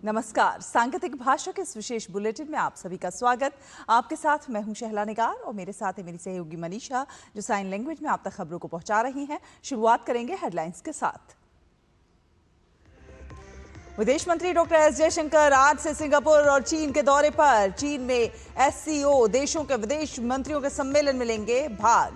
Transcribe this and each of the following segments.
नमस्कार, सांकेतिक भाषा के इस विशेष बुलेटिन में आप सभी का स्वागत। आपके साथ मैं हूं शहला निगार और मेरे साथ है मेरी सहयोगी मनीषा, जो साइन लैंग्वेज में आप तक खबरों को पहुंचा रही हैं। शुरुआत करेंगे हेडलाइंस के साथ। विदेश मंत्री डॉक्टर एस जयशंकर आज से सिंगापुर और चीन के दौरे पर। चीन में एससीओ देशों के विदेश मंत्रियों के सम्मेलन में लेंगे भाग।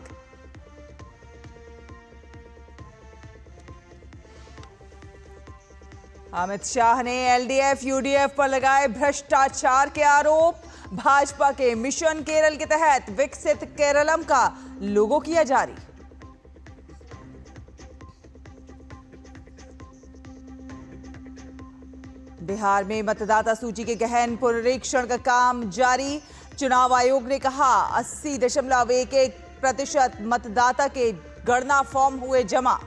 अमित शाह ने एलडीएफ यूडीएफ पर लगाए भ्रष्टाचार के आरोप। भाजपा के मिशन केरल के तहत विकसित केरलम का लोगो किया जारी। बिहार में मतदाता सूची के गहन पुनरीक्षण का काम जारी। चुनाव आयोग ने कहा 80.11% मतदाता के गणना फॉर्म हुए जमा।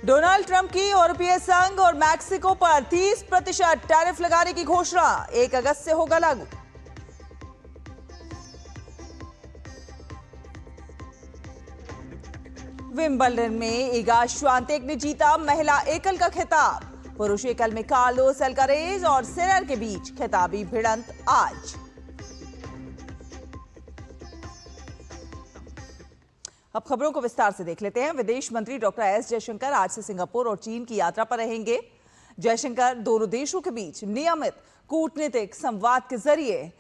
डोनाल्ड ट्रंप की यूरोपीय संघ और मैक्सिको पर 30% टैरिफ लगाने की घोषणा 1 अगस्त से होगा लागू। विंबलडन में इगा श्वांतेक ने जीता महिला एकल का खिताब। पुरुष एकल में कार्लोस अल्कारेज और सिनर के बीच खिताबी भिड़ंत आज। अब खबरों को विस्तार से देख लेते हैं। विदेश मंत्री डॉक्टर एस जयशंकर आज से सिंगापुर और चीन की यात्रा पर रहेंगे। जयशंकर दोनों देशों के बीच नियमित कूटनीतिक संवाद के जरिए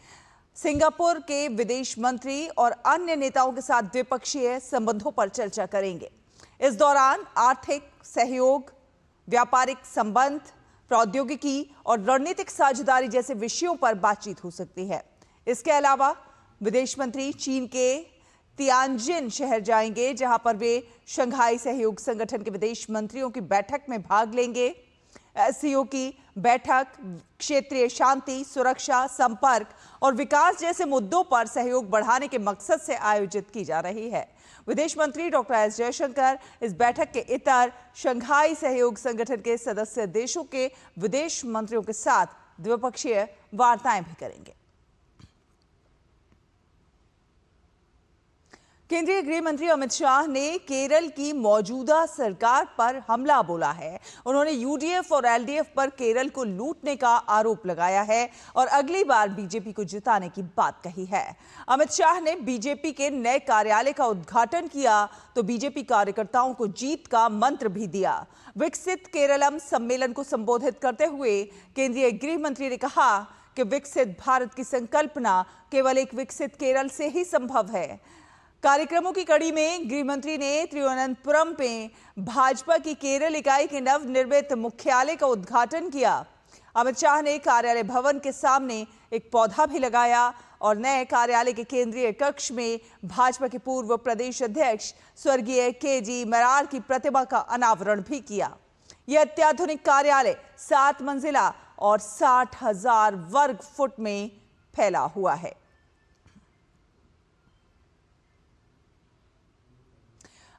सिंगापुर के विदेश मंत्री और अन्य नेताओं के साथ द्विपक्षीय संबंधों पर चर्चा करेंगे। इस दौरान आर्थिक सहयोग, व्यापारिक संबंध, प्रौद्योगिकी और रणनीतिक साझेदारी जैसे विषयों पर बातचीत हो सकती है। इसके अलावा विदेश मंत्री चीन के तियानजिन शहर जाएंगे, जहां पर वे शंघाई सहयोग संगठन के विदेश मंत्रियों की बैठक में भाग लेंगे। एससीओ की बैठक क्षेत्रीय शांति, सुरक्षा, संपर्क और विकास जैसे मुद्दों पर सहयोग बढ़ाने के मकसद से आयोजित की जा रही है। विदेश मंत्री डॉक्टर एस जयशंकर इस बैठक के इतर शंघाई सहयोग संगठन के सदस्य देशों के विदेश मंत्रियों के साथ द्विपक्षीय वार्ताएं भी करेंगे। केंद्रीय गृह मंत्री अमित शाह ने केरल की मौजूदा सरकार पर हमला बोला है। उन्होंने यूडीएफ और एलडीएफ पर केरल को लूटने का आरोप लगाया है और अगली बार बीजेपी को जिताने की बात कही है। अमित शाह ने बीजेपी के नए कार्यालय का उद्घाटन किया तो बीजेपी कार्यकर्ताओं को जीत का मंत्र भी दिया। विकसित केरलम सम्मेलन को संबोधित करते हुए केंद्रीय गृह मंत्री ने कहा कि विकसित भारत की संकल्पना केवल एक विकसित केरल से ही संभव है। कार्यक्रमों की कड़ी में गृह मंत्री ने तिरुवनंतपुरम में भाजपा की केरल इकाई के नवनिर्मित मुख्यालय का उद्घाटन किया। अमित शाह ने कार्यालय भवन के सामने एक पौधा भी लगाया और नए कार्यालय के केंद्रीय कक्ष में भाजपा के पूर्व प्रदेश अध्यक्ष स्वर्गीय केजी मरार की प्रतिमा का अनावरण भी किया। यह अत्याधुनिक कार्यालय 7 मंजिला और 60,000 वर्ग फुट में फैला हुआ है।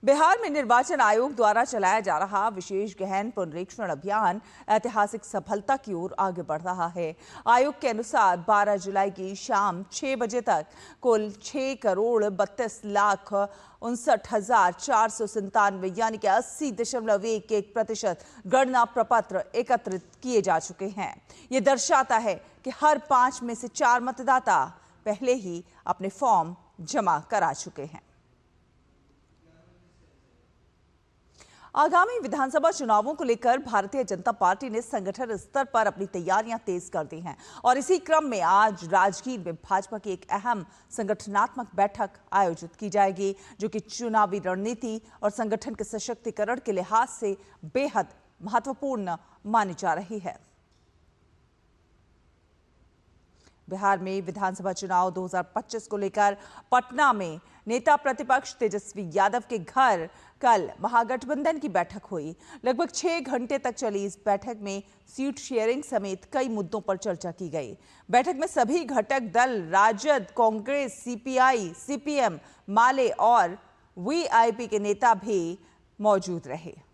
बिहार में निर्वाचन आयोग द्वारा चलाया जा रहा विशेष गहन पुनरीक्षण अभियान ऐतिहासिक सफलता की ओर आगे बढ़ रहा है। आयोग के अनुसार 12 जुलाई की शाम 6 बजे तक कुल 6,32,59,497 यानी कि 80.11% गणना प्रपत्र एकत्रित किए जा चुके हैं। ये दर्शाता है कि हर 5 में से 4 मतदाता पहले ही अपने फॉर्म जमा करा चुके हैं। आगामी विधानसभा चुनावों को लेकर भारतीय जनता पार्टी ने संगठन स्तर पर अपनी तैयारियां तेज कर दी हैं और इसी क्रम में आज राजगीर में भाजपा की एक अहम संगठनात्मक बैठक आयोजित की जाएगी, जो कि चुनावी रणनीति और संगठन के सशक्तिकरण के लिहाज से बेहद महत्वपूर्ण मानी जा रही है। बिहार में विधानसभा चुनाव 2025 को लेकर पटना में नेता प्रतिपक्ष तेजस्वी यादव के घर कल महागठबंधन की बैठक हुई। लगभग 6 घंटे तक चली इस बैठक में सीट शेयरिंग समेत कई मुद्दों पर चर्चा की गई। बैठक में सभी घटक दल राजद, कांग्रेस, सीपीआई, सीपीएम, माले और वीआईपी के नेता भी मौजूद रहे।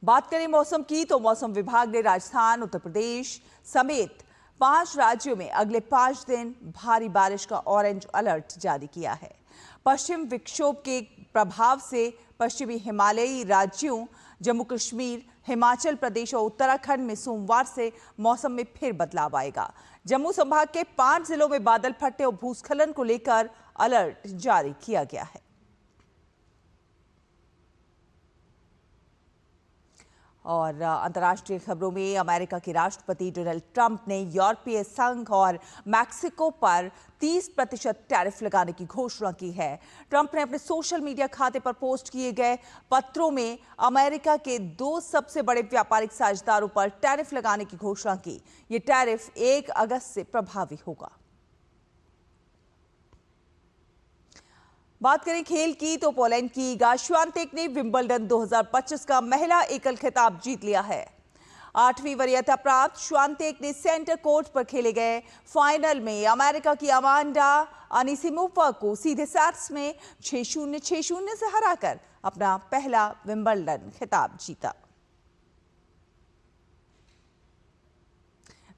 बात करें मौसम की तो मौसम विभाग ने राजस्थान, उत्तर प्रदेश समेत 5 राज्यों में अगले 5 दिन भारी बारिश का ऑरेंज अलर्ट जारी किया है। पश्चिम विक्षोभ के प्रभाव से पश्चिमी हिमालयी राज्यों जम्मू कश्मीर, हिमाचल प्रदेश और उत्तराखंड में सोमवार से मौसम में फिर बदलाव आएगा। जम्मू संभाग के 5 जिलों में बादल फटने और भूस्खलन को लेकर अलर्ट जारी किया गया है। और अंतर्राष्ट्रीय खबरों में अमेरिका के राष्ट्रपति डोनाल्ड ट्रंप ने यूरोपीय संघ और मैक्सिको पर 30% टैरिफ लगाने की घोषणा की है। ट्रंप ने अपने सोशल मीडिया खाते पर पोस्ट किए गए पत्रों में अमेरिका के 2 सबसे बड़े व्यापारिक साझेदारों पर टैरिफ लगाने की घोषणा की। ये टैरिफ 1 अगस्त से प्रभावी होगा। बात करें खेल की तो पोलैंड की इगा श्वांतेक ने विंबलडन 2025 का महिला एकल खिताब जीत लिया है। 8वीं वरीयता प्राप्त श्वांतेक ने सेंटर कोर्ट पर खेले गए फाइनल में अमेरिका की अमांडा अनिसिमोवा को सीधे सेट्स में 6-0, 6-0 से हराकर अपना पहला विंबलडन खिताब जीता।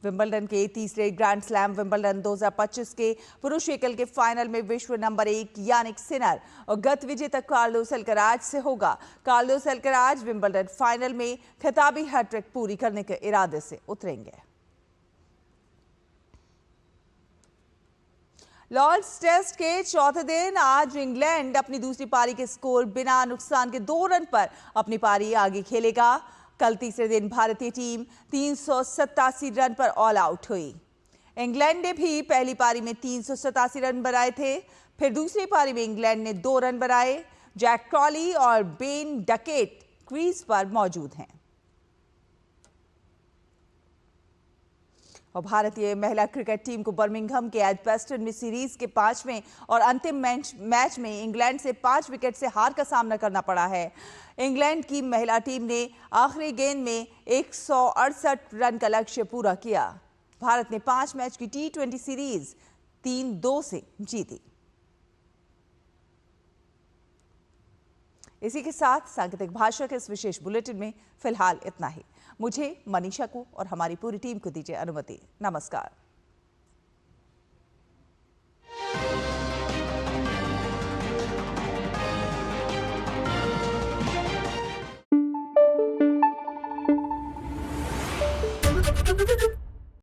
विंबलडन के तीसरे ग्रैंड स्लैम विंबलडन 2025 के पुरुष एकल के फाइनल में विश्व नंबर 1 यानिक सिनर और गत विजेता कार्लोस अल्कराज से होगा। कार्लोस अल्कराज विंबलडन फाइनल में खिताबी हैट्रिक पूरी करने के इरादे से उतरेंगे। लॉर्ड्स टेस्ट के चौथे दिन आज इंग्लैंड अपनी दूसरी पारी के स्कोर बिना नुकसान के 2 रन पर अपनी पारी आगे खेलेगा। कल तीसरे दिन भारतीय टीम 387 रन पर ऑल आउट हुई। इंग्लैंड ने भी पहली पारी में 387 रन बनाए थे। फिर दूसरी पारी में इंग्लैंड ने 2 रन बनाए। जैक क्रॉली और बेन डकेट क्रीज पर मौजूद हैं। और भारतीय महिला क्रिकेट टीम को बर्मिंघम के एजबेस्टन में सीरीज के 5वें और अंतिम मैच में इंग्लैंड से 5 विकेट से हार का सामना करना पड़ा है। इंग्लैंड की महिला टीम ने आखिरी गेंद में 168 रन का लक्ष्य पूरा किया। भारत ने 5 मैच की T20 सीरीज 3-2 से जीती। इसी के साथ सांकेतिक भाषा के इस विशेष बुलेटिन में फिलहाल इतना ही। मुझे, मनीषा को और हमारी पूरी टीम को दीजिए अनुमति। नमस्कार।